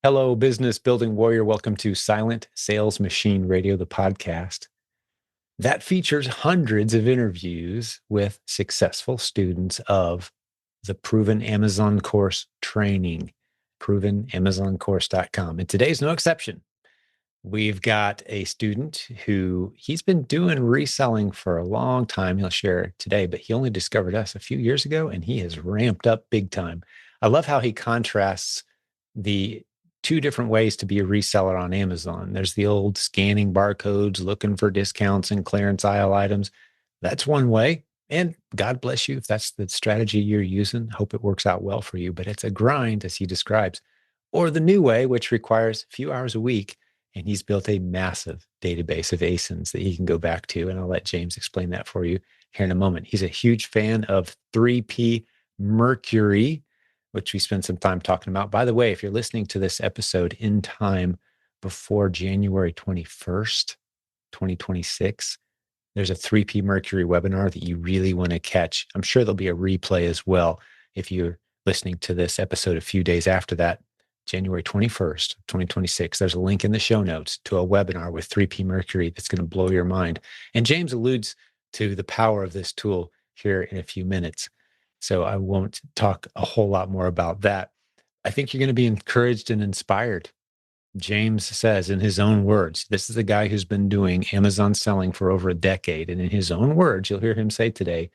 Hello, business building warrior. Welcome to Silent Sales Machine Radio, the podcast that features hundreds of interviews with successful students of the Proven Amazon Course training, provenamazoncourse.com. And today's no exception. We've got a student who he's been doing reselling for a long time. He'll share today, but he only discovered us a few years ago and he has ramped up big time. I love how he contrasts the two different ways to be a reseller on Amazon. There's the old scanning barcodes, looking for discounts and clearance aisle items. That's one way. And God bless you if that's the strategy you're using. Hope it works out well for you, but it's a grind, as he describes. Or the new way, which requires a few hours a week. And he's built a massive database of ASINs that he can go back to. And I'll let James explain that for you here in a moment. He's a huge fan of 3PMercury, which we spent some time talking about. By the way, if you're listening to this episode in time before January 21st, 2026, there's a 3PMercury webinar that you really want to catch. I'm sure there'll be a replay as well if you're listening to this episode a few days after that. January 21st, 2026. There's a link in the show notes to a webinar with 3PMercury that's going to blow your mind. And James alludes to the power of this tool here in a few minutes. So I won't talk a whole lot more about that. I think you're going to be encouraged and inspired. James says in his own words, this is a guy who's been doing Amazon selling for over a decade. And in his own words, you'll hear him say today,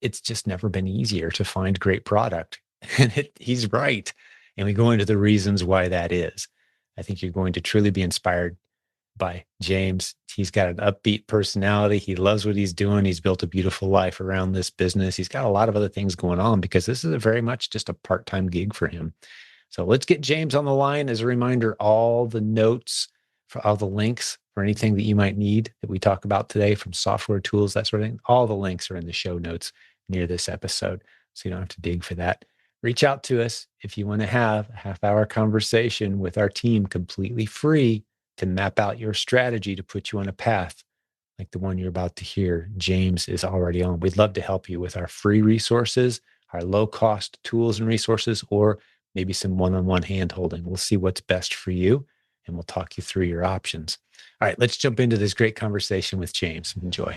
it's just never been easier to find great product. And he's right. And we go into the reasons why that is. I think you're going to truly be inspired by James. He's got an upbeat personality. He loves what he's doing. He's built a beautiful life around this business. He's got a lot of other things going on because this is a very much just a part-time gig for him. So let's get James on the line. As a reminder, all the notes for all the links for anything that you might need that we talk about today, from software tools, that sort of thing, all the links are in the show notes near this episode. So you don't have to dig for that. Reach out to us if you want to have a half-hour conversation with our team completely free to map out your strategy to put you on a path like the one you're about to hear James is already on. We'd love to help you with our free resources, our low-cost tools and resources, or maybe some one-on-one hand-holding. We'll see what's best for you, and we'll talk you through your options. All right, let's jump into this great conversation with James. Enjoy.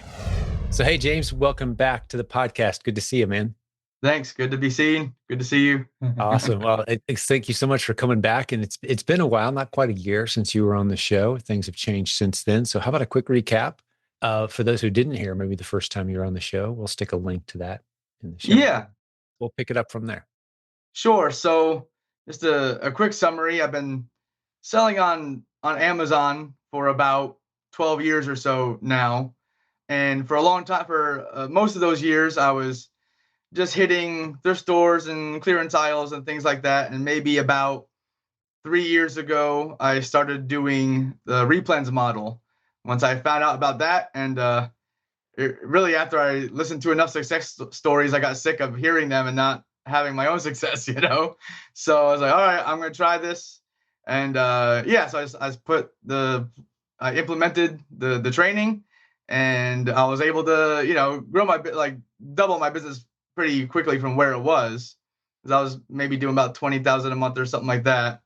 So, hey, James, welcome back to the podcast. Good to see you, man. Thanks. Good to be seen. Good to see you. Awesome. Well, thank you so much for coming back. And it's been a while, not quite a year since you were on the show. Things have changed since then. So how about a quick recap for those who didn't hear maybe the first time you were on the show? We'll stick a link to that in the show. Yeah, We'll pick it up from there. sure. So just a quick summary. I've been selling on Amazon for about 12 years or so now. And for a long time, for most of those years, I was just hitting thrift stores and clearance aisles and things like that. And maybe about 3 years ago, I started doing the replens model. Once I found out about that, and really after I listened to enough success stories, I got sick of hearing them and not having my own success, So I was like, all right, I'm going to try this. And so I implemented the training, and I was able to, grow double my business pretty quickly from where it was. Because I was maybe doing about 20,000 a month or something like that.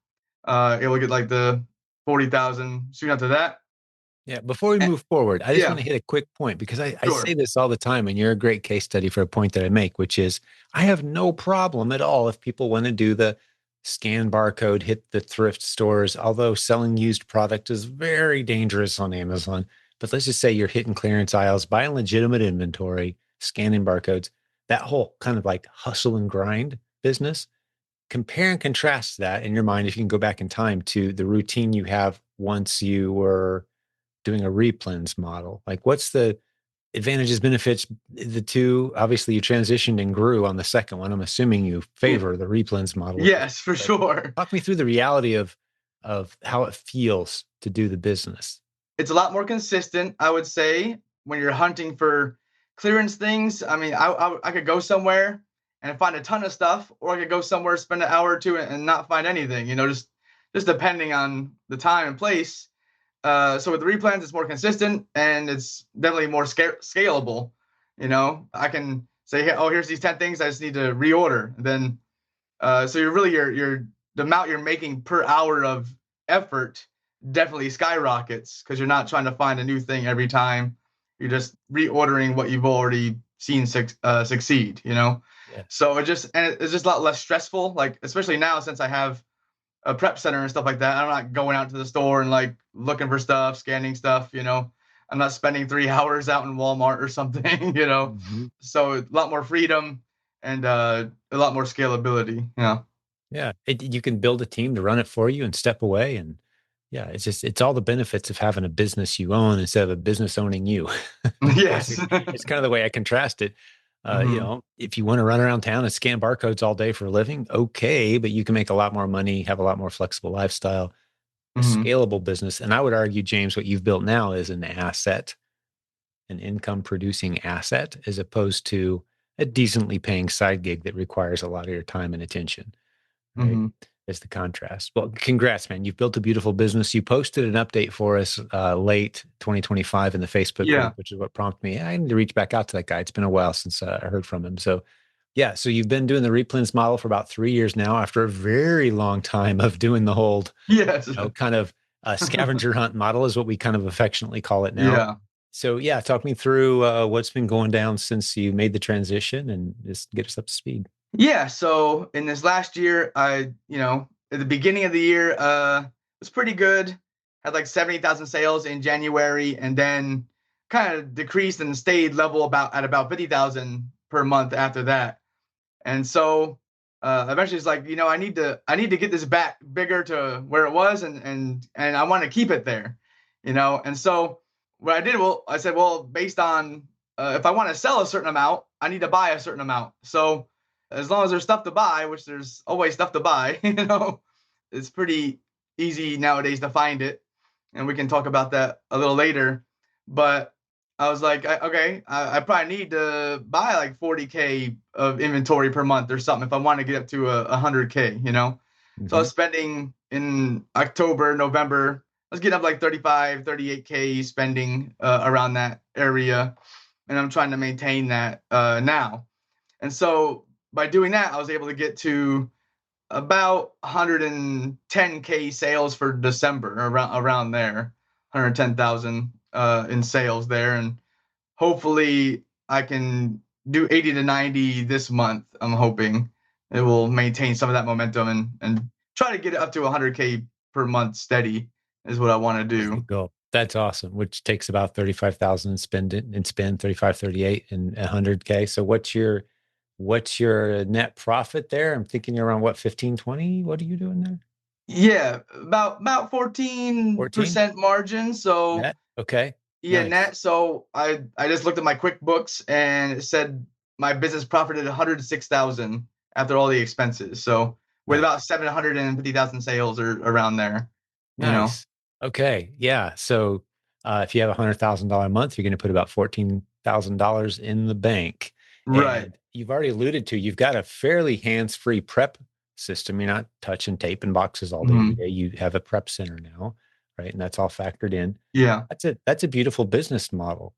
Able to get like the 40,000 soon after that. Yeah. Before we move forward, I just want to hit a quick point because I Sure. say this all the time, and you're a great case study for a point that I make, which is I have no problem at all if people want to do the scan barcode, hit the thrift stores, although selling used product is very dangerous on Amazon. But let's just say you're hitting clearance aisles, buying legitimate inventory, scanning barcodes, that whole kind of like hustle and grind business. Compare and contrast that in your mind, if you can go back in time, to the routine you have once you were doing a replens model. Like, what's the advantages, benefits, the two? Obviously, you transitioned and grew on the second one. I'm assuming you favor the replens model. Yes, for sure. Talk me through the reality of how it feels to do the business. It's a lot more consistent, I would say, when you're hunting for clearance things. I mean, I could go somewhere and find a ton of stuff, or I could go somewhere, spend an hour or two, and not find anything. Just depending on the time and place. So with the replens, it's more consistent, and it's definitely more scalable. I can say, hey, oh, here's these 10 things I just need to reorder. And then, so you're the amount you're making per hour of effort definitely skyrockets because you're not trying to find a new thing every time. You're just reordering what you've already seen succeed, you know? Yeah. So it's just a lot less stressful. Like, especially now since I have a prep center and stuff like that, I'm not going out to the store and like looking for stuff, scanning stuff, you know? I'm not spending 3 hours out in Walmart or something, you know? Hmm. So a lot more freedom and a lot more scalability, you know? Yeah. You can build a team to run it for you and step away. And yeah, it's all the benefits of having a business you own instead of a business owning you. Yes. Basically, it's kind of the way I contrast it. Hmm. If you want to run around town and scan barcodes all day for a living, okay, but you can make a lot more money, have a lot more flexible lifestyle, a Hmm. scalable business. And I would argue, James, what you've built now is an asset, an income producing asset, as opposed to a decently paying side gig that requires a lot of your time and attention, right? Hmm. Is the contrast. Well, congrats, man. You've built a beautiful business. You posted an update for us late 2025 in the Facebook Yeah. group, which is what prompted me. I need to reach back out to that guy. It's been a while since I heard from him. So, yeah, so you've been doing the replens model for about 3 years now after a very long time of doing the whole, Yes. kind of scavenger hunt model is what we kind of affectionately call it now. Yeah. So, yeah, talk me through what's been going down since you made the transition and just get us up to speed. Yeah. So in this last year, at the beginning of the year, was pretty good. Had like 70,000 sales in January, and then kind of decreased and stayed level about 50,000 per month after that. And so eventually it's like, I need to get this back bigger to where it was, and I want to keep it there, And so what I did, well, I said, well, based on if I want to sell a certain amount, I need to buy a certain amount. So as long as there's stuff to buy, which there's always stuff to buy, it's pretty easy nowadays to find it, and we can talk about that a little later. But I was like, okay, I probably need to buy like 40K of inventory per month or something if I want to get up to 100K. So I Hmm. was spending in October, November, I was getting up like 35, 38K spending around that area. And I'm trying to maintain that now. And so by doing that, I was able to get to about 110K sales for December, around there, 110,000 in sales there, and hopefully I can do 80 to 90 this month. I'm hoping it will maintain some of that momentum and try to get it up to 100K per month steady is what I want to Is the do. goal. That's awesome, which takes about 35,000 and spend 35, 38 and 100K. So what's your net profit there? I'm thinking you're around what, 15, 20? What are you doing there? Yeah, about 14? 14% margin. So Net? Okay. yeah, Nice. net. So I just looked at my QuickBooks and it said my business profited 106,000 after all the expenses. So with about Nice. 750,000 sales or around there, you know. Nice. Okay. Yeah. So if you have $100,000 a month, you're going to put about $14,000 in the bank. Right. And you've already alluded to, you've got a fairly hands-free prep system. You're not touching tape and boxes all day, every Mhm. day. You have a prep center now, right? And that's all factored in. Yeah. That's a beautiful business model.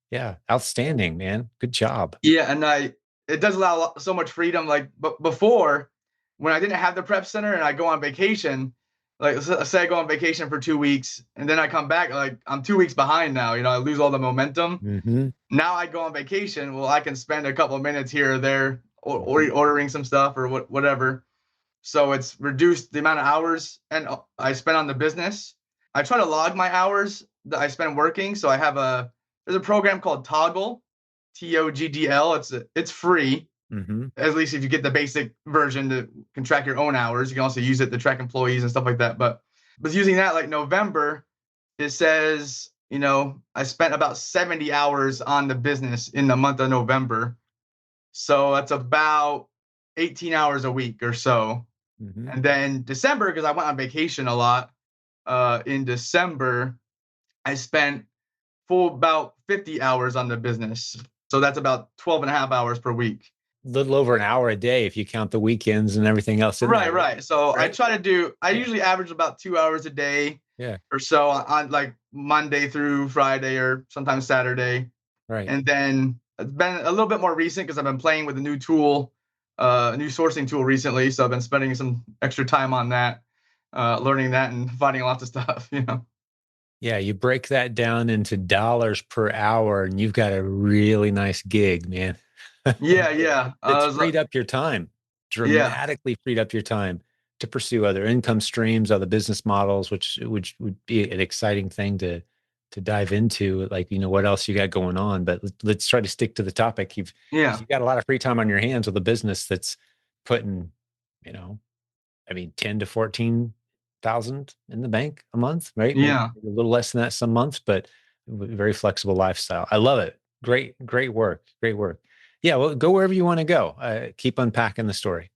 Yeah. Outstanding, man. Good job. Yeah, and it does allow so much freedom. Like, but before, when I didn't have the prep center and I go on vacation, like say I go on vacation for 2 weeks and then I come back, like I'm 2 weeks behind now. I lose all the momentum. Hmm. Now I go on vacation. Well, I can spend a couple of minutes here or there, or Hmm. ordering some stuff or whatever. So it's reduced the amount of hours and I spend on the business. I try to log my hours that I spend working. So there's a program called Toggle, Toggl. It's free, Hmm. at least if you get the basic version that can track your own hours. You can also use it to track employees and stuff like that. But using that, like November, it says, I spent about 70 hours on the business in the month of November. So that's about 18 hours a week or so. Hmm. And then December, because I went on vacation a lot, in December, I spent full about 50 hours on the business. So that's about 12 and a half hours per week. Little over an hour a day if you count the weekends and everything else in there, Right, right? right. So Right? I Yeah. usually average about 2 hours a day Yeah. or so on like Monday through Friday or sometimes Saturday. Right. And then it's been a little bit more recent because I've been playing with a new tool a new sourcing tool recently, so I've been spending some extra time on that, learning that and finding lots of stuff. Yeah, you break that down into dollars per hour, and you've got a really nice gig, man. Yeah, yeah. That's freed up your time, Yeah, dramatically freed up your time to pursue other income streams, other business models, which would be an exciting thing to dive into. Like, what else you got going on? But let's try to stick to the topic. Because yeah, you've got a lot of free time on your hands with a business that's putting, you know, I mean, 10 to 14,000 in the bank a month, right? Maybe yeah. a little less than that some months, but very flexible lifestyle. I love it. Great work. Great work. Yeah, well, go wherever you want to go. Keep unpacking the story.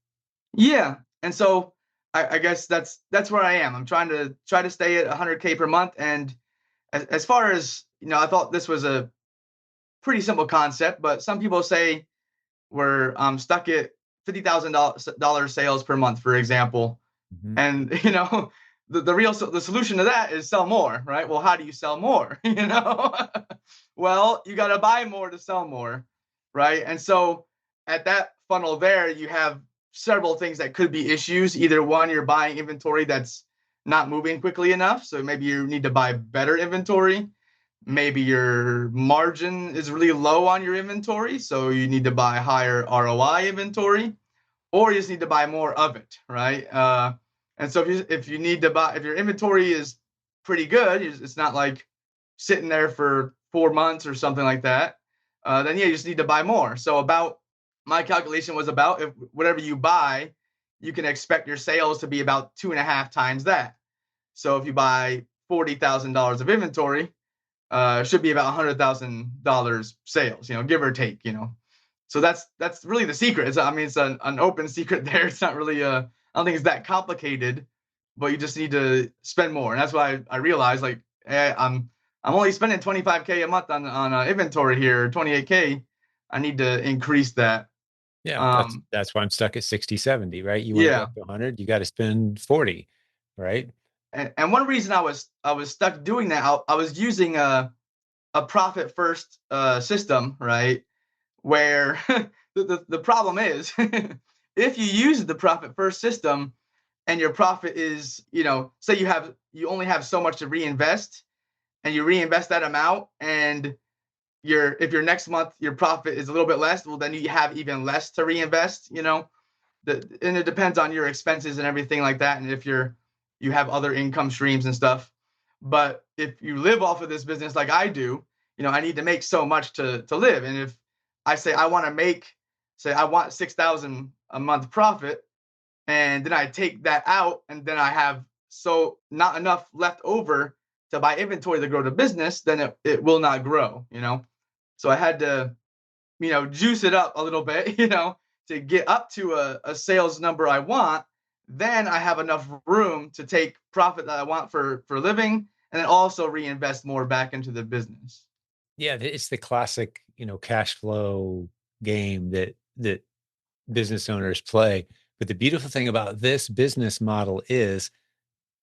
Yeah. And so I guess that's where I am. I'm try to stay at 100K per month. And as far as I thought this was a pretty simple concept, but some people say we're stuck at $50,000 sales per month, for example. Mhm. And the solution to that is sell more, right? Well, how do you sell more? Well, you got to buy more to sell more, right? And so at that funnel there, you have several things that could be issues. Either one, you're buying inventory that's not moving quickly enough, so maybe you need to buy better inventory. Maybe your margin is really low on your inventory, so you need to buy higher ROI inventory, or you just need to buy more of it, right? And so if you need to buy, if your inventory is pretty good, it's not like sitting there for 4 months or something like that, then yeah, you just need to buy more. So about my calculation was about, if whatever you buy, you can expect your sales to be about 2.5 times that. So if you buy $40,000 of inventory, should be about $100,000 sales, give or take. So that's really the secret. I mean, it's an open secret there. It's not really I don't think it's that complicated, but you just need to spend more. And that's why I realized, like, I'm only spending 25K a month on inventory here, 28K. I need to increase that. Yeah, that's Um, that's why I'm stuck at 60, 70, right? You want to go yeah. up to 100, you got to spend 40, right? And one reason I was stuck doing that, I was using a profit first system, right? Where the problem is, if you use the profit first system and your profit is, say you only have so much to reinvest, and you reinvest that amount, and if your next month your profit is a little bit less, well, then you have even less to reinvest. And it depends on your expenses and everything like that, and if you have other income streams and stuff. But if you live off of this business like I do, I need to make so much to live. And if I say I want to say I want 6,000 a month profit, and then I take that out, and then I have so not enough left over to buy inventory to grow the business, then it will not grow. So I had to juice it up a little bit, to get up to a sales number I want. Then I have enough room to take profit that I want for living, and then also reinvest more back into the business. Yeah, it's the classic, cash flow game that business owners play. But the beautiful thing about this business model is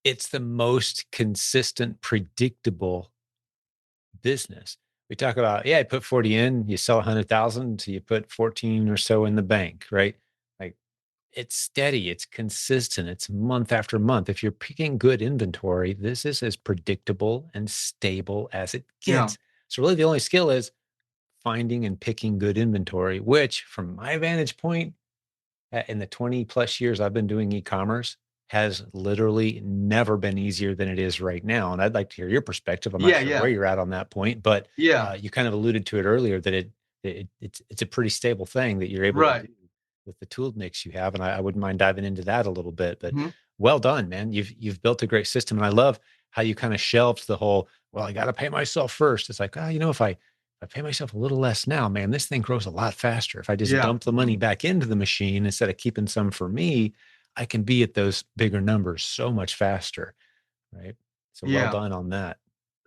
it's the most consistent, predictable business. We talk about, yeah, you put 40 in, you sell 100,000, so you put 14 or so in the bank, right? Like, it's steady, it's consistent, it's month after month. If you're picking good inventory, this is as predictable and stable as it Yeah. gets. So really the only skill is finding and picking good inventory, which from my vantage point, in the 20 plus years I've been doing e-commerce, has literally never been easier than it is right now. And I'd like to hear your perspective. I'm not Yeah. sure where Yeah. you're at on that point, but Yeah. you kind of alluded to it earlier that it's a pretty stable thing that you're able to Right. do with the tool mix you have. And I wouldn't mind diving into that a little bit. But Hmm. well done, man. You've built a great system. And I love how you kind of shelved the whole, well, I got to pay myself first. It's like, if I pay myself a little less now, man, this thing grows a lot faster. If I just Yeah. dump the money back into the machine instead of keeping some for me, I can be at those bigger numbers so much faster. Right. So well Yeah. done on that.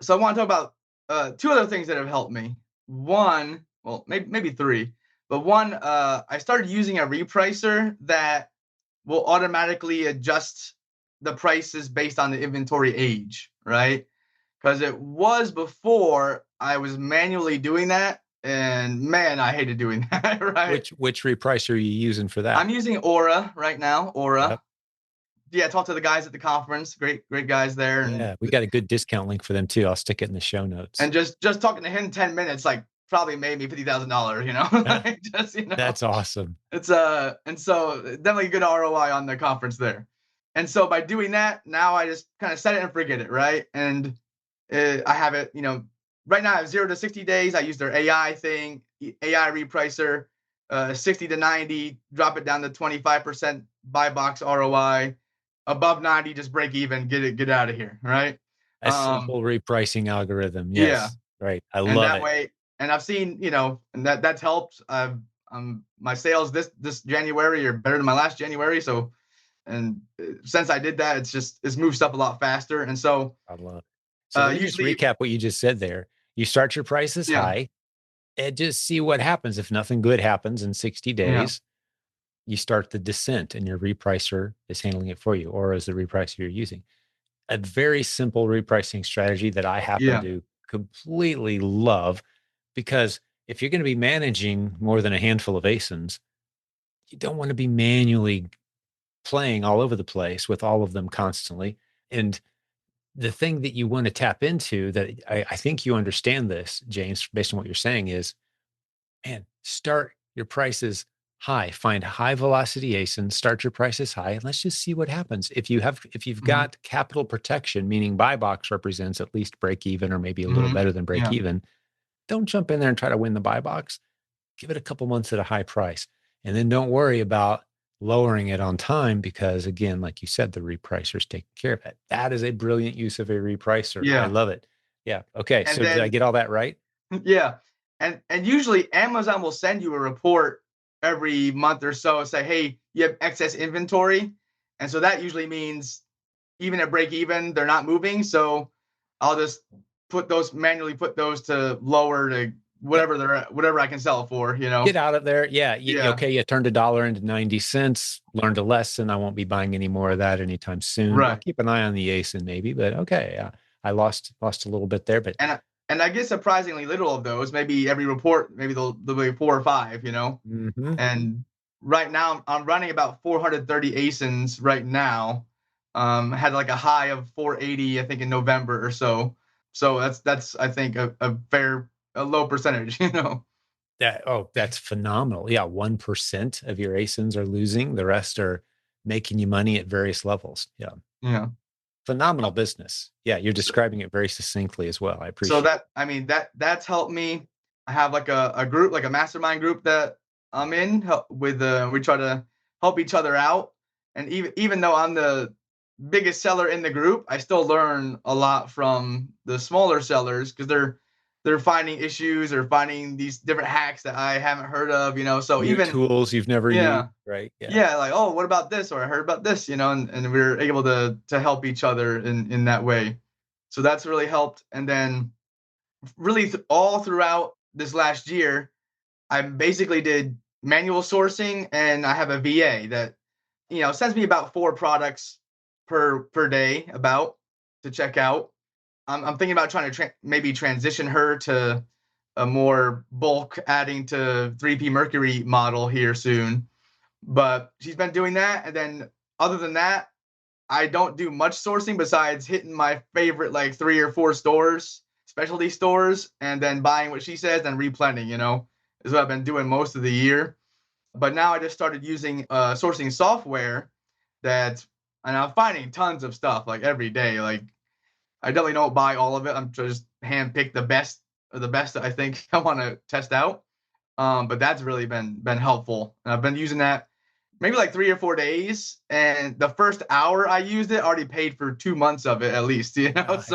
So I want to talk about two other things that have helped me. One, well, maybe three, but one, I started using a repricer that will automatically adjust the prices based on the inventory age, right? Because it was before I was manually doing that, And man, I hated doing that, right? Which repricer are you using for that? I'm using Aura right now. Yep. Aura. Yeah, talk to the guys at the conference. Great guys there, Yeah, we got a good discount link for them too. I'll stick it in the show notes. and just talking to him 10 minutes, like probably made me $50,000. Like, just That's awesome. it's and so definitely good ROI on the conference there. And so by doing that, now I just kind of set it and forget it, right? And I have it, right now I have 0 to 60 days. I use their AI thing, AI repricer, 60 to 90, drop it down to 25% buy box ROI, above 90, just break even, get out of here, right? A Um, simple repricing algorithm. yeah, Yes. Right. I and love that it. way, and I've seen, and that's helped. My sales this January are better than my last January, so and since I did that, it's moved stuff a lot faster, and so I love it. So let me just usually, recap what you just said there. You start your prices yeah, high and just see what happens. If nothing good happens in 60 yeah, days, you start the descent and your repricer is handling it for you, or is the repricer you're using. A very simple repricing strategy that I happen yeah, to completely love, because if you're going to be managing more than a handful of ASINs, you don't want to be manually playing all over the place with all of them constantly. And the thing that you want to tap into that I think you understand this, James, based on what you're saying is, man, start your prices high, find high velocity ASINs, start your prices high, and let's just see what happens. If you've hmm, got capital protection, meaning buy box represents at least break even or maybe a little hmm, better than break yeah, even, don't jump in there and try to win the buy box. Give it a couple months at a high price. And then don't worry about lowering it on time because, again, like you said, the repricer is taking care of it. That is a brilliant use of a repricer. I yeah, love it. Yeah. Okay. and So did I then get all that right? yeah, and usually Amazon will send you a report every month or so and say, hey, you have excess inventory, and so that usually means even at break even, they're not moving. So I'll just manually put those to lower to Yep. whatever they're at, whatever I can sell it for, Get out of there. Yeah. Yeah. Okay. You turned $1 into 90 cents, learned a lesson. I won't be buying any more of that anytime soon. I'll Right. keep an eye on the ASIN maybe, but okay. I lost a little bit there, but And I get surprisingly little of those. Maybe every report, maybe there'll be 4 or 5. mhm. And right now I'm running about 430 ASINs right now. Had like a high of 480, I think, in November or so. So that's I think a low percentage, That's phenomenal. Yeah, 1% of your ASINs are losing. The rest are making you money at various levels. Yeah. Yeah. Phenomenal business. Yeah, you're describing it very succinctly as well. I So appreciate it. that's helped me. I have like a group, like a mastermind group that I'm in with we try to help each other out. And even though I'm the biggest seller in the group, I still learn a lot from the smaller sellers because they're finding issues or finding these different hacks that I haven't heard of. So New even tools you've never used, yeah, right? Yeah. yeah, like, oh, what about this? Or I heard about this, and we're able to help each other in that way. So that's really helped. And then really all throughout this last year, I basically did manual sourcing, and I have a VA that sends me about 4 products per day about to check out. I'm thinking about trying to maybe transition her to a more bulk adding to 3PMercury model here soon. But she's been doing that, and then other than that, I don't do much sourcing besides hitting my favorite like 3 or 4 stores, specialty stores, and then buying what she says and replenishing, is what I've been doing most of the year. But now I just started using sourcing software that, and I'm finding tons of stuff like every day. Like I definitely don't buy all of it. I'm just handpick the best that I think I want to test out. But that's really been helpful. And I've been using that maybe like 3 or 4 days, and the first hour I used it already paid for 2 months of it at least. So Nice.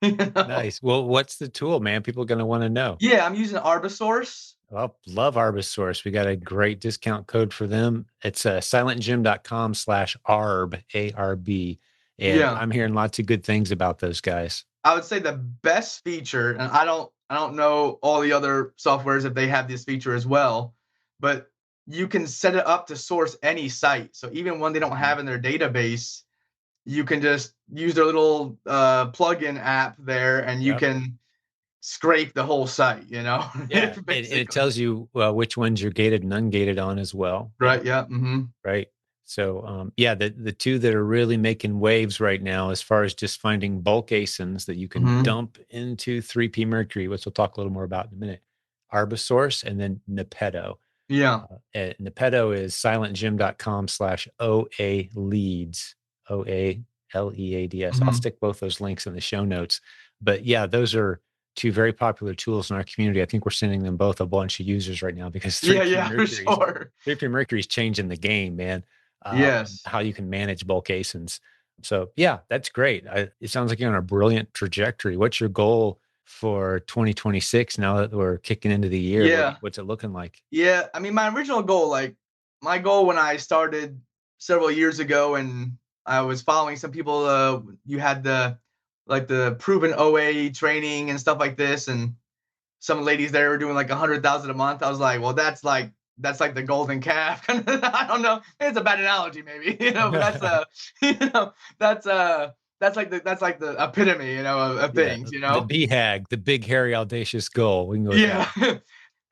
you know. Nice. Well, what's the tool, man? People are going to want to know. Yeah, I'm using Arbisource. Well, love Arbisource. We got a great discount code for them. It's silentjimdotcom/arb, ARB. And Yeah, I'm hearing lots of good things about those guys. I would say the best feature, and I don't know all the other softwares if they have this feature as well, but you can set it up to source any site. So even when they don't Mhm. have in their database, you can just use their little plugin app there, and you Yep. can scrape the whole site, Yeah, and it basically. tells you which ones you're gated and ungated on as well. Right. Yeah. Mm-hmm. Right. So yeah, the two that are really making waves right now, as far as just finding bulk ASINs that you can Mm-hmm. dump into 3PMercury, which we'll talk a little more about in a minute, Arbisource, and then Nepeto. Yeah. Nepeto is silentjimdotcom/OA leads, OALEADS. I'll Mm-hmm. stick both those links in the show notes. But yeah, those are two very popular tools in our community. I think we're sending them both a bunch of users right now because Yeah. 3P Yeah. For Mercury's sure. 3P Mercury's changing the game, man. Yes. How you can manage bulk ASINs. So yeah, that's great. It sounds like you're on a brilliant trajectory. What's your goal for 2026 now that we're kicking into the year? Yeah. What's it looking like? Yeah. I mean, my original goal, like my goal when I started several years ago, and I was following some people. You had the proven OA training and stuff like this, and some ladies there were doing like 100,000 a month. I was like, well, that's like the golden calf. I don't know. It's a bad analogy, maybe, but that's you know, that's that's like the epitome, of Yeah, things, the BHAG, the big, hairy, audacious goal. We can go with that. Yeah.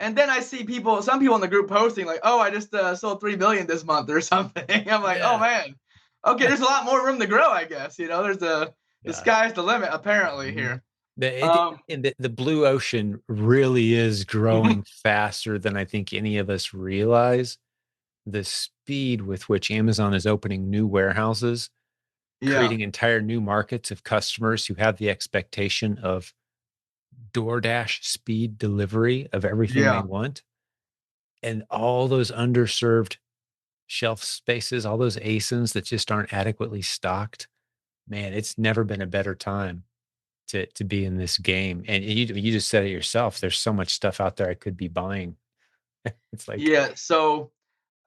And then I see some people in the group posting like, oh, I just sold 3 million this month or something. I'm like, oh Yeah, man, okay, there's a lot more room to grow, I guess. There's the yeah. sky's the limit apparently Mhm. here. The, Um, and the blue ocean really is growing faster than I think any of us realize. The speed with which Amazon is opening new warehouses, yeah, creating entire new markets of customers who have the expectation of DoorDash speed delivery of everything they yeah, want, and all those underserved shelf spaces, all those ASINs that just aren't adequately stocked. Man, it's never been a better time to be in this game. And you just said it yourself. There's so much stuff out there I could be buying. It's like, yeah. So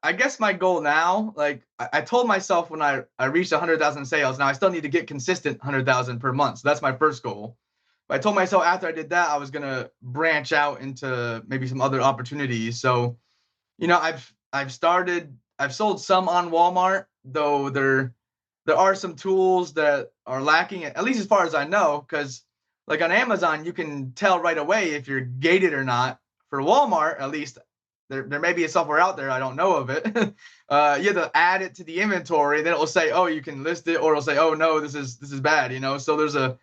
I guess my goal now, like I told myself when I reached 100,000 sales, now I still need to get consistent 100,000 per month. So that's my first goal. But I told myself after I did that, I was gonna branch out into maybe some other opportunities. So I've sold some on Walmart, though there are some tools that are lacking, at least as far as I know, because like on Amazon, you can tell right away if you're gated or not. For Walmart, at least there may be a software out there I don't know of it. You have to add it to the inventory, then it will say, oh, you can list it, or it'll say, oh no, this is bad. So there's a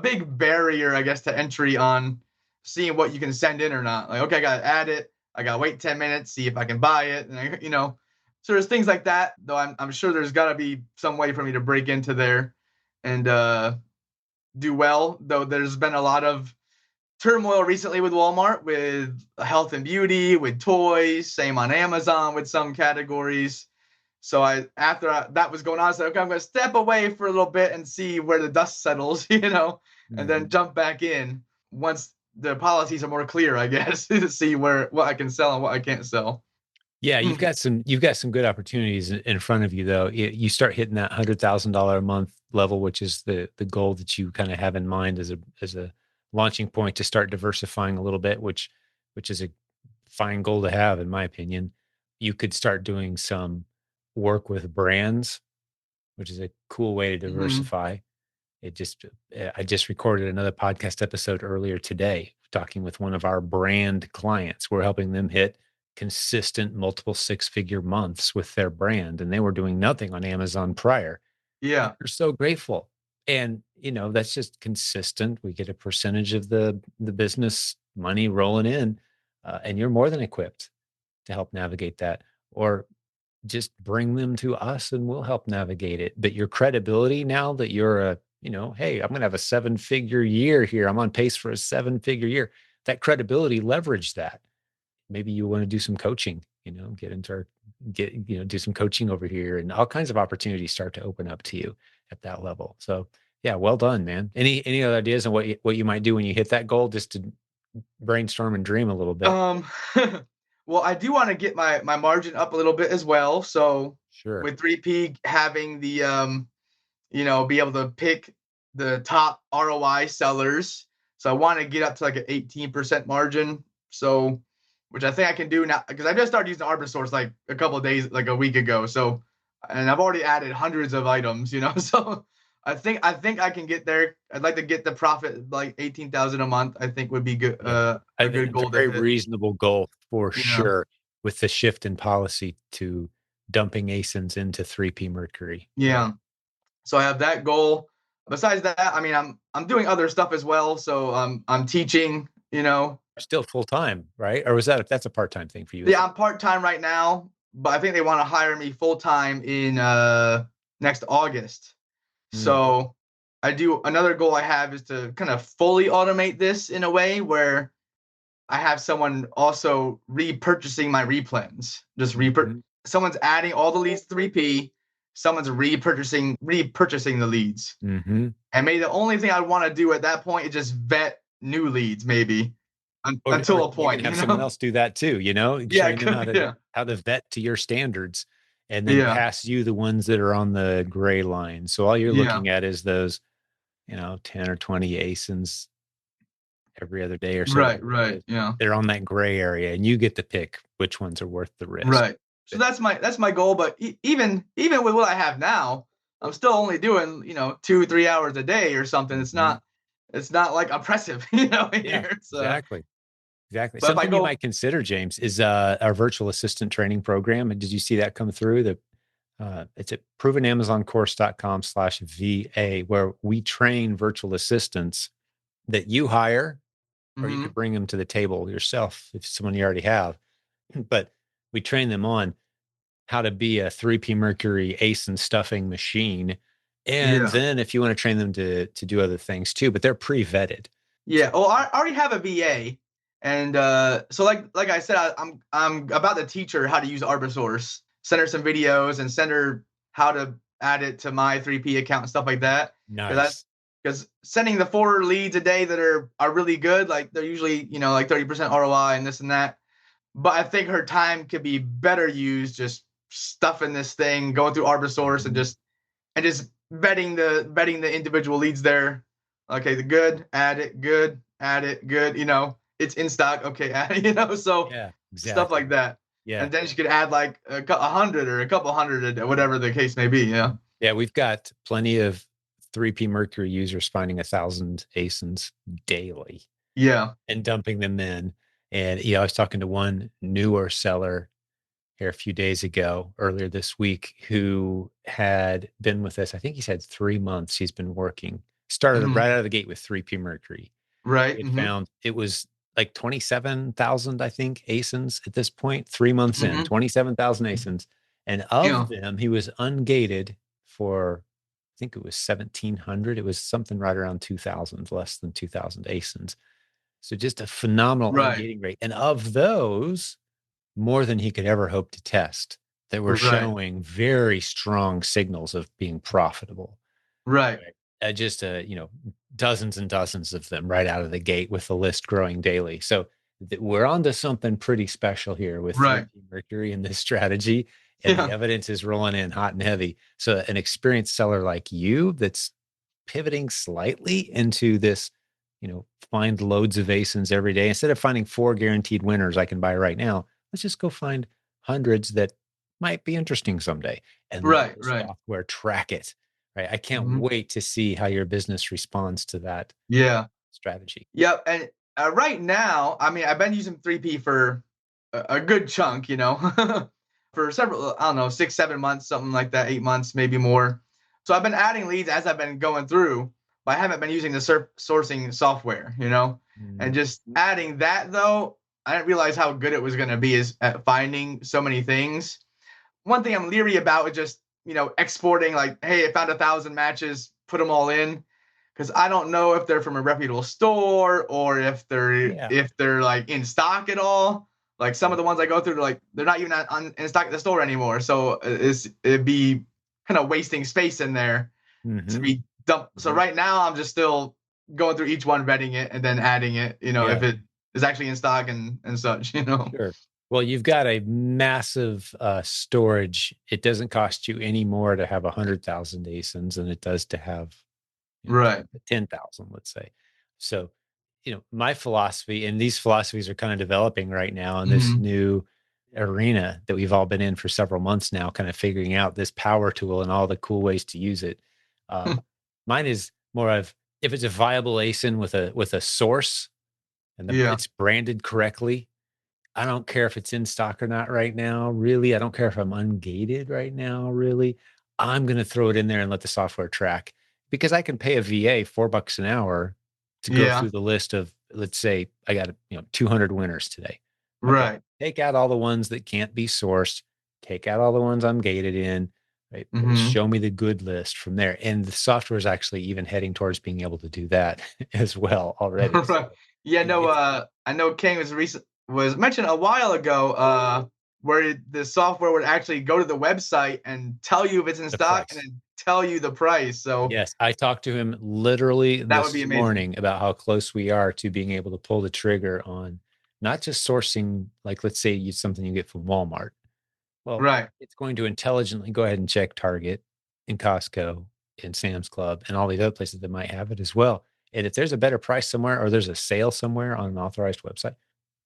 big barrier, I guess, to entry on seeing what you can send in or not. Like, okay, I gotta add it. I gotta wait 10 minutes, see if I can buy it, and. So there's things like that, though I'm sure there's got to be some way for me to break into there and do well. Though there's been a lot of turmoil recently with Walmart, with health and beauty, with toys. Same on Amazon with some categories. So that was going on, I said, okay, I'm going to step away for a little bit and see where the dust settles, and then mhm. jump back in once the policies are more clear, I guess, to see what I can sell and what I can't sell. Yeah, you've got some good opportunities in front of you though. You start hitting that $100,000 a month level, which is the goal that you kind of have in mind as a launching point to start diversifying a little bit, which is a fine goal to have, in my opinion. You could start doing some work with brands, which is a cool way to Hmm. diversify. I just recorded another podcast episode earlier today talking with one of our brand clients. We're helping them hit consistent multiple six-figure months with their brand, and they were doing nothing on Amazon prior. And Yeah. they're so grateful. And that's just consistent. We get a percentage of the business money rolling in, and you're more than equipped to help navigate that. Or just bring them to us and we'll help navigate it. But your credibility now that you're hey, I'm going to have a 7-figure year here. I'm on pace for a 7-figure year. That credibility, leverage that. Maybe you want to do some coaching, get into do some coaching over here, and all kinds of opportunities start to open up to you at that level. So yeah, well done, man. Any other ideas on what you might do when you hit that goal, just to brainstorm and dream a little bit? Um, well, I do want to get my margin up a little bit as well. So Sure. with 3P having the be able to pick the top ROI sellers. So I want to get up to like an 18% margin. So which I think I can do now because I just started using Arbisource like a couple of days, like a week ago. So and I've already added hundreds of items, so I think I can get there. I'd like to get the profit like 18,000 a month. I think would be good. Yeah. I A think good it's a goal to very hit. reasonable goal for Yeah, sure with the shift in policy to dumping ASINs into 3P Mercury. Right. yeah. So I have that goal. Besides that, I mean, I'm doing other stuff as well. So I'm teaching. Still full time, right? Or was that's a part time thing for you, is Yeah, it? I'm part time right now, but I think they want to hire me full time in next August. Mm, So I do another goal I have is to kind of fully automate this in a way where I have someone also repurchasing my replens. mhm, Someone's adding all the leads to 3P, someone's repurchasing the leads. mhm. And maybe the only thing I want to do at that point is just vet new leads, maybe Or until a you can point, have someone else do that too, Yeah, train them yeah, how to vet to your standards and then yeah, pass you the ones that are on the gray line. So all you're yeah. looking at is those, 10 or 20 ASINs every other day or so, Right, whatever it right, is. yeah, They're on that gray area and you get to pick which ones are worth the risk. right. So But that's my goal. But even with what I have now, I'm still only doing 2-3 hours a day or something. mhm. It's not like oppressive, Yeah, here. So, exactly. Exactly. but if I Something you go, might consider, James, is our virtual assistant training program. And did you see that come through? It's at provenamazoncourse.com/VA, where we train virtual assistants that you hire, or you hmm could bring them to the table yourself if it's someone you already have. But we train them on how to be a 3P Mercury ace and stuffing machine. And yeah, then if you want to train them to do other things too, but they're pre-vetted. yeah. Oh, I already have a VA, and so like I said, I'm about to teach her how to use Arbisource. Send her some videos and send her how to add it to my 3P account and stuff like that. Because Nice. because sending the 4 leads a day that are really good, like they're usually like 30% ROI and this and that. But I think her time could be better used just stuffing this thing, going through Arbisource and Mhm. just vetting the individual leads there. Okay, the good, add it, good. It's in stock. Okay, add it. So Yeah, stuff like exactly. that. Yeah. And then she could add like a hundred or a couple hundred, or whatever the case may be. Yeah. Yeah, we've got plenty of 3P Mercury users finding 1,000 ASINs daily Yeah. and dumping them in. And I was talking to one newer seller here a few days ago, earlier this week, who had been with us. I think he's had 3 months. He's been working. Started hmm right out of the gate with 3P Mercury. Right. He had hmm found it was like 27,000, I think, ASINs at this point, 3 months in, hmm 27,000 ASINs. And of Yeah. them, he was ungated for, I think it was 1,700. It was something right around 2,000, less than 2,000 ASINs. So just a phenomenal Right. ungating rate. And of those, more than he could ever hope to test, that were Right. showing very strong signals of being profitable. Right. Right. Just dozens and dozens of them right out of the gate with the list growing daily. So we're onto something pretty special here with Right. 3P Mercury and this strategy, and the Yeah. evidence is rolling in hot and heavy. So an experienced seller like you that's pivoting slightly into this, find loads of ASINs every day. Instead of finding 4 guaranteed winners I can buy right now, let's just go find hundreds that might be interesting someday and let Right. the Right. software track it. Right. I can't hmm wait to see how your business responds to that Yeah. strategy. Yep. And right now, I mean, I've been using 3P for a good chunk, for several, I don't know, 6, 7 months, something like that, 8 months, maybe more. So I've been adding leads as I've been going through, but I haven't been using the sourcing software, and Mm, just adding that though, I didn't realize how good it was going to be is at finding so many things. One thing I'm leery about is just, exporting like, hey, I found 1,000 matches, put them all in, because I don't know if they're from a reputable store or if they're yeah. if they're like in stock at all. Like some of the ones I go through, like they're not even in stock at the store anymore. So it'd be kind of wasting space in there to Hmm. be dumped. So Hmm. right now I'm just still going through each one, vetting it, and then adding it. If Yeah. it is actually in stock and such. Sure. Well, you've got a massive storage. It doesn't cost you any more to have 100,000 ASINs than it does to have Right. 10,000, let's say. So, my philosophy, and these philosophies are kind of developing right now in this hmm new arena that we've all been in for several months now, kind of figuring out this power tool and all the cool ways to use it. Mine is more of if it's a viable ASIN with a source and Yeah. it's branded correctly. I don't care if it's in stock or not right now, really. I don't care if I'm ungated right now, really. I'm going to throw it in there and let the software track because I can pay a VA $4 an hour to go Yeah. through the list of, let's say I got 200 winners today. Okay. Right. Take out all the ones that can't be sourced, take out all the ones I'm gated in, right? Hmm. Show me the good list from there. And the software is actually even heading towards being able to do that as well already. Right. So Yeah, no, it's I know King was mentioned a while ago, where the software would actually go to the website and tell you if it's in the stock and price. then tell you the price. So Yes, I talked to him literally that would be this amazing. morning about how close we are to being able to pull the trigger on not just sourcing, like let's say you something you get from Walmart. Well, Right. it's going to intelligently go ahead and check Target and Costco and Sam's Club and all these other places that might have it as well. And if there's a better price somewhere or there's a sale somewhere on an authorized website,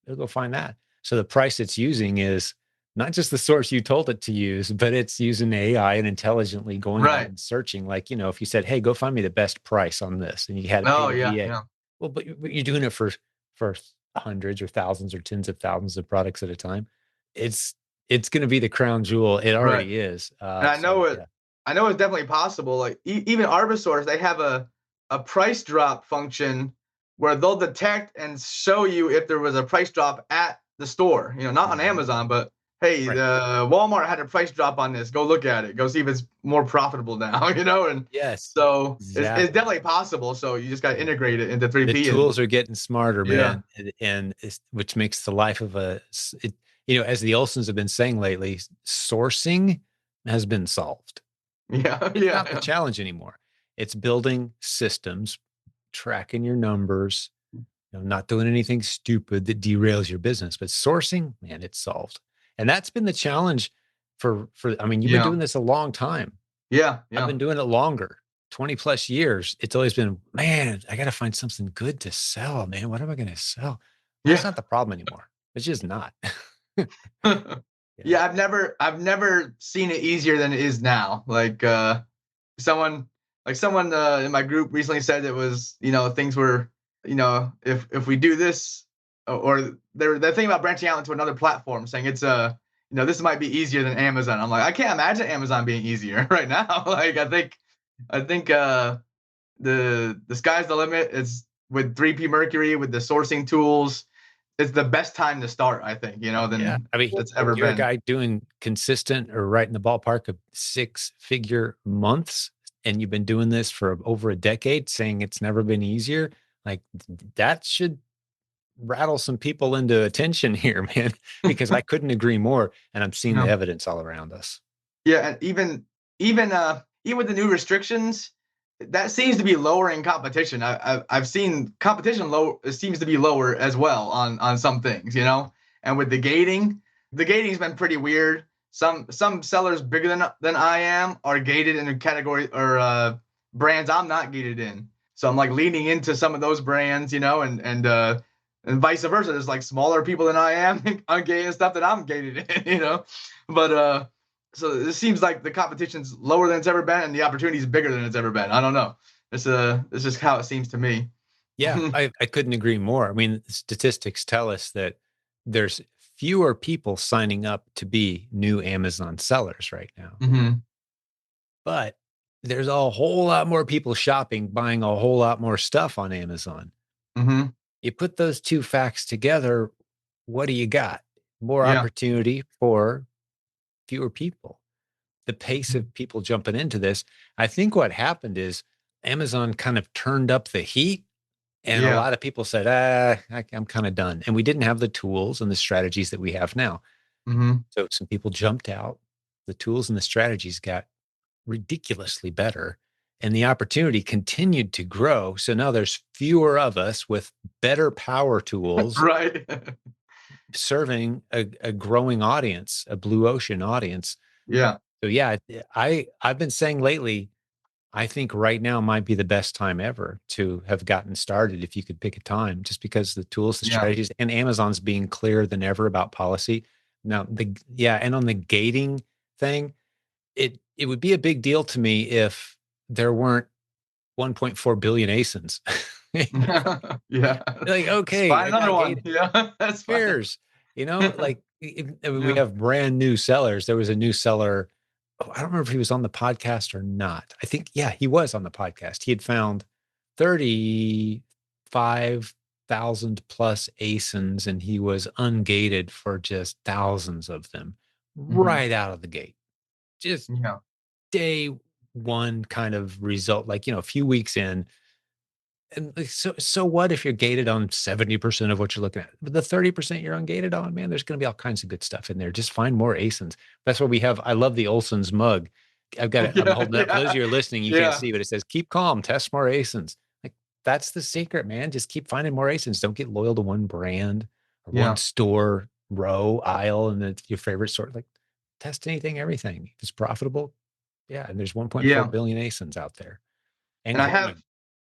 it'll go find that. So the price it's using is not just the source you told it to use, but it's using AI and intelligently going out Right. and searching. Like, if you said, "Hey, go find me the best price on this," and you had Oh, paid a yeah, VA, yeah. well, but you're doing it for hundreds or thousands or tens of thousands of products at a time. It's it's going to be the crown jewel. It Right. already is. And So yeah, I know it's definitely possible. Like even Arbisource, they have a price drop function where they'll detect and show you if there was a price drop at the store. Not on mhm, Amazon, but hey, right. the Walmart had a price drop on this. Go look at it. Go see if it's more profitable now. And Yes, so it's exactly. definitely possible. So you just got to Yeah. integrate it into The 3P and tools are getting smarter, yeah, man, and which makes the life of as the Olsons have been saying lately, sourcing has been solved. yeah, It's not the yeah, challenge anymore. It's building systems, tracking your numbers, not doing anything stupid that derails your business. But sourcing, man, it's solved. And that's been the challenge I mean, you've been yeah, doing this a long time. yeah, I've yeah. been doing it longer, 20 plus years. It's always been, man, I got to find something good to sell, man. What am I going to sell? That's Yeah. not the problem anymore. It's just not. Yeah. Yeah, I've never seen it easier than it is now. Someone someone in my group recently said it was, things were, if we do this, or they're thinking about branching out into another platform, saying it's this might be easier than Amazon. I'm like, I can't imagine Amazon being easier right now. Like I think the sky's the limit. It's with 3PMercury with the sourcing tools. It's the best time to start, I think, Yeah. than I mean, it's ever you're a been. guy doing consistent or right in the ballpark of 6-figure months, and you've been doing this for over a decade, saying it's never been easier. Like that should rattle some people into attention here, man, because I couldn't agree more. And I'm seeing the Yeah. evidence all around us. Yeah, and even with the new restrictions, that seems to be lowering competition. I've seen competition low seems to be lower as well on some things, And with the gating's been pretty weird. Some sellers bigger than I am are gated in a category or brands I'm not gated in. So I'm like leaning into some of those brands, and vice versa. There's like smaller people than I am ungated and stuff that I'm gated in. But so it seems like the competition's lower than it's ever been, and the opportunity is bigger than it's ever been. I don't know. It's just how it seems to me. Yeah, I couldn't agree more. I mean, statistics tell us that there's fewer people signing up to be new Amazon sellers right now, Hmm. but there's a whole lot more people shopping, buying a whole lot more stuff on Amazon. Hmm. You put those two facts together, what do you got? More Yeah. opportunity for fewer people. The pace Mhm. of people jumping into this. I think what happened is Amazon kind of turned up the heat and a Yeah. lot of people said, I'm kind of done. And we didn't have the tools and the strategies that we have now. Hmm. So some people jumped out. The tools and the strategies got ridiculously better. And the opportunity continued to grow. So now there's fewer of us with better power tools Right. serving a growing audience, a blue ocean audience. Yeah. So yeah, I've been saying lately, I think right now might be the best time ever to have gotten started if you could pick a time, just because the tools, the Yeah. strategies, and Amazon's being clearer than ever about policy. Now, and on the gating thing, it would be a big deal to me if there weren't 1.4 billion ASINs. Yeah. Like, Let's okay, find I another got one. gated. Yeah, that's Who fine. cares? Like we Yeah. have brand new sellers. There was a new seller. Oh, I don't remember if he was on the podcast or not. I think, yeah, he was on the podcast. He had found 35,000 plus ASINs and he was ungated for just thousands of them Mhm. right out of the gate. Just Yeah. day one kind of result, like, a few weeks in. And like, so what if you're gated on 70% of what you're looking at? But the 30% you're ungated on, man, there's going to be all kinds of good stuff in there. Just find more ASINs. That's what we have. I love the Olson's mug. I've got it. I'm Yeah, holding it up. For those of yeah. you who are listening, you can't Yeah. see, but it says, keep calm, test more ASINs. Like, that's the secret, man. Just keep finding more ASINs. Don't get loyal to one brand or one Yeah. store, row, aisle, and it's your favorite sort. Like, test anything, everything. If it's profitable, yeah. And there's 1.4 Yeah. billion ASINs out there and And growing.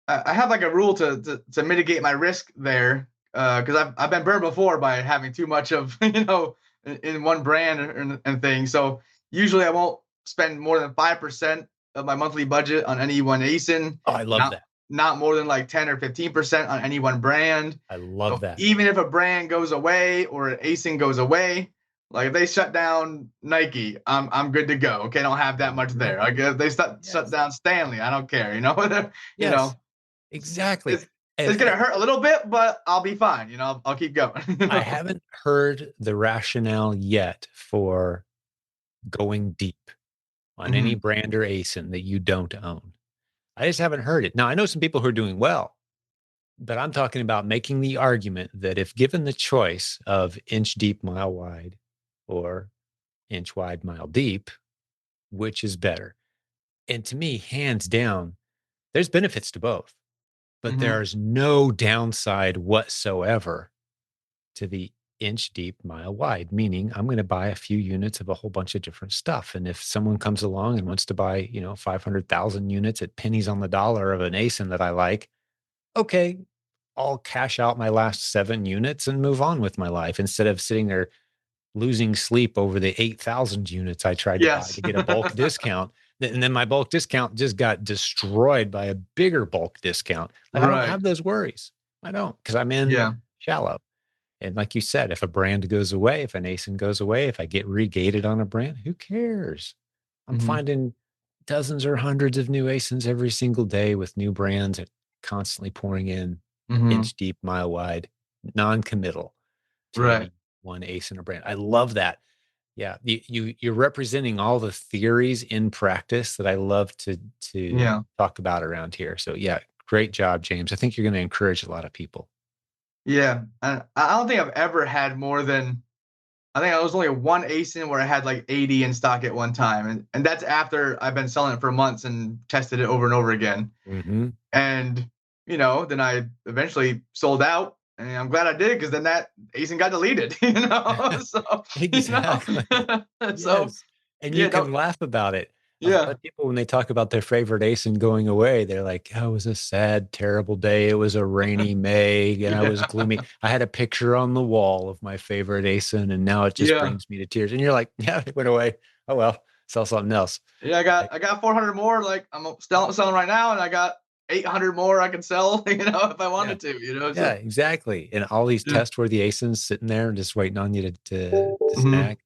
I have like a rule to mitigate my risk there, because I've been burned before by having too much of in one brand and things. So usually I won't spend more than 5% of my monthly budget on any one ASIN. Oh, I love Not that. not more than like 10 or 15% on any one brand. I love So that. even if a brand goes away or an ASIN goes away, like if they shut down Nike, I'm good to go. Okay, I don't have that much Mhm. there. I guess they shut Yes. down Stanley. I don't care. You Yes. know, Exactly. it's And it's gonna hurt a little bit, but I'll be fine. I'll keep going. I haven't heard the rationale yet for going deep on any Hmm. brand or ASIN that you don't own. I just haven't heard it. Now, I know some people who are doing well, but I'm talking about making the argument that if given the choice of inch deep, mile wide, or inch wide, mile deep, which is better? And to me, hands down, there's benefits to both, but Hmm. there's no downside whatsoever to the inch deep, mile wide, meaning I'm going to buy a few units of a whole bunch of different stuff. And if someone comes along and wants to buy, 500,000 units at pennies on the dollar of an ASIN that I like, okay, I'll cash out my last 7 units and move on with my life instead of sitting there losing sleep over the 8,000 units I tried to buy Yes. to get a bulk discount. And then my bulk discount just got destroyed by a bigger bulk discount. Like, I don't Right. have those worries. I don't, because I'm in Yeah. shallow. And like you said, if a brand goes away, if an ASIN goes away, if I get regated on a brand, who cares? I'm Hmm. finding dozens or hundreds of new ASINs every single day with new brands that constantly pouring in Hmm. inch deep, mile wide, non-committal to Right. any one ASIN or brand. I love that. Yeah, you're representing all the theories in practice that I love to Yeah. talk about around here. So yeah, great job, James. I think you're going to encourage a lot of people. Yeah. And I don't think I've ever had more than. I think I was only one ASIN where I had like 80 in stock at one time, and that's after I've been selling it for months and tested it over and over again. Hmm. And then I eventually sold out, and I'm glad I did because then that ASIN got deleted. So Exactly. so Yes. And you yeah, no, can laugh about it. A lot yeah, of people, when they talk about their favorite ASIN going away, they're like, oh, it was a sad, terrible day. It was a rainy May and I was yeah, gloomy. I had a picture on the wall of my favorite ASIN and now it just yeah, brings me to tears. And you're like, yeah, it went away. Oh, well, sell something else. yeah. I Like, got 400 more. Like I'm still selling right now, and I got 800 more I can sell. If I yeah, wanted to. yeah, So exactly. And all these yeah. test worthy ASINs sitting there just waiting on you to Hmm. snag.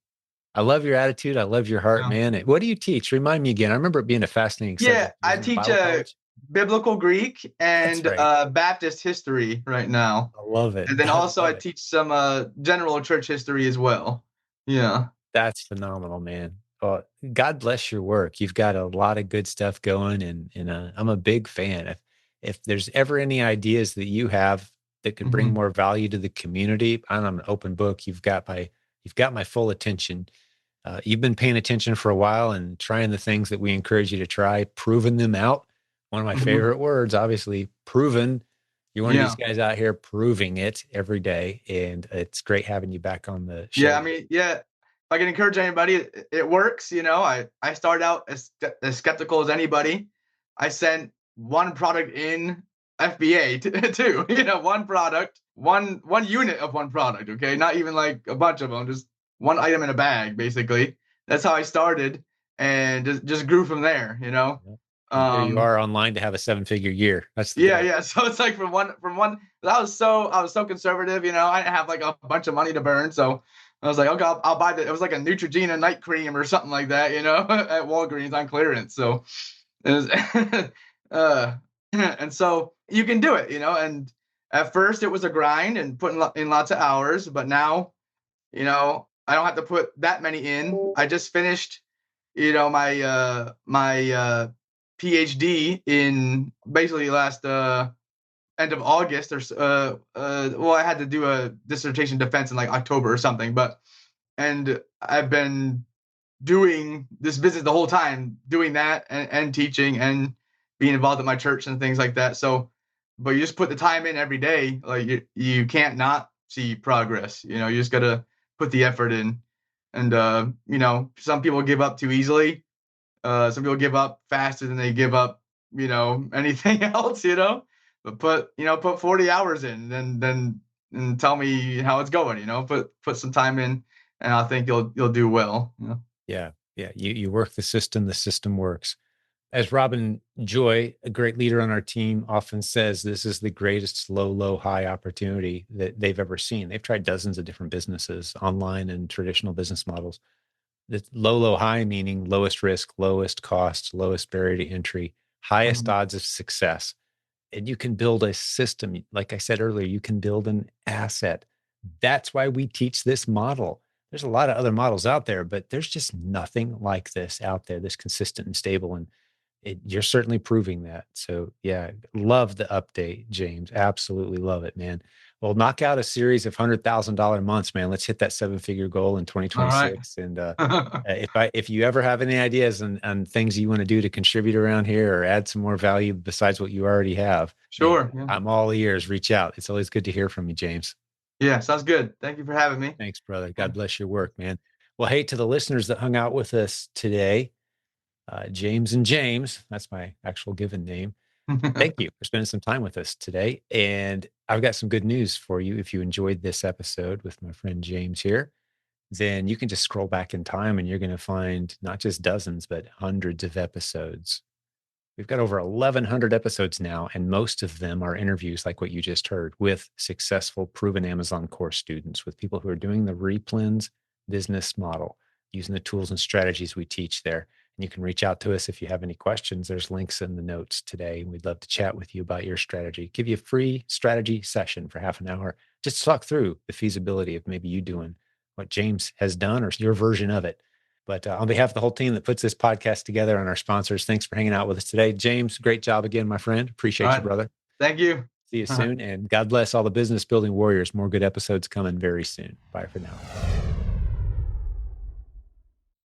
I love your attitude. I love your heart, Yeah. man. What do you teach? Remind me again. I remember it being a fascinating Yeah, subject. I Wasn't it teach Bible college? biblical Greek That's and right. Baptist history right now. I love it. And then I also I love it. teach some general church history as well. Yeah. That's phenomenal, man. Well, God bless your work. You've got a lot of good stuff going, and I'm a big fan. If there's ever any ideas that you have that could bring Hmm. more value to the community, I'm an open book. You've got my full attention. You've been paying attention for a while and trying the things that we encourage you to try, proving them out. One of my Hmm. favorite words, obviously, proven. You're one of these Yeah. guys out here proving it every day. And it's great having you back on the Yeah. I show. mean, yeah. If I can encourage anybody, it works. I started out as skeptical as anybody. I sent one product in FBA too. One product, one unit of one product. Okay, not even like a bunch of them, just one item in a bag, basically. That's how I started, and just grew from there. Yep. And here you are online to have a 7-figure year. That's the Yeah, goal. yeah. So it's like from one. I was so conservative, I didn't have like a bunch of money to burn, so I was like, okay, I'll buy the. It was like a Neutrogena night cream or something like that, at Walgreens on clearance. So it was, and so you can do it, And at first it was a grind and putting in lots of hours, but now, I don't have to put that many in. I just finished, my PhD in basically last end of August well, I had to do a dissertation defense in like October or something, and I've been doing this business the whole time, doing that and teaching and being involved in my church and things like that. So, but you just put the time in every day, like you can't not see progress. You just gotta put the effort in, and some people give up too easily. Some people give up faster than they give up, anything else. But put 40 hours in, then and tell me how it's going. Put some time in, and I think you'll do well. Yeah. Yeah. You work the system works. As Robin Joy, a great leader on our team, often says, this is the greatest low, high opportunity that they've ever seen. They've tried dozens of different businesses, online and traditional business models. The low, high meaning lowest risk, lowest cost, lowest barrier to entry, highest Mhm. odds of success. And you can build a system. Like I said earlier, you can build an asset. That's why we teach this model. There's a lot of other models out there, but there's just nothing like this out there, this consistent and stable. And you're certainly proving that. So yeah, love the update, James. Absolutely love it, man. Well, knock out a series of $100,000 months, man. Let's hit that 7-figure goal in All right. 2026. And if you ever have any ideas on things you want to do to contribute around here or add some more value besides what you already have, man, Sure. Yeah. I'm all ears. Reach out. It's always good to hear from you, James. Yeah. Sounds good. Thank you for having me. Thanks, brother. God bless your work, man. Well, hey, to the listeners that hung out with us today, James and James, that's my actual given name. Thank you for spending some time with us today. And I've got some good news for you. If you enjoyed this episode with my friend James here, then you can just scroll back in time and you're going to find not just dozens, but hundreds of episodes. We've got over 1,100 episodes now, and most of them are interviews like what you just heard with successful, proven Amazon course students, with people who are doing the replens business model, using the tools and strategies we teach there. And you can reach out to us if you have any questions. There's links in the notes today. We'd love to chat with you about your strategy, give you a free strategy session for half an hour, just to talk through the feasibility of maybe you doing what James has done or your version of it. But on behalf of the whole team that puts this podcast together and our sponsors, thanks for hanging out with us today. James, great job again, my friend. All Appreciate you, right. brother. Thank you. See you All right. soon. And God bless all the business building warriors. More good episodes coming very soon. Bye for now.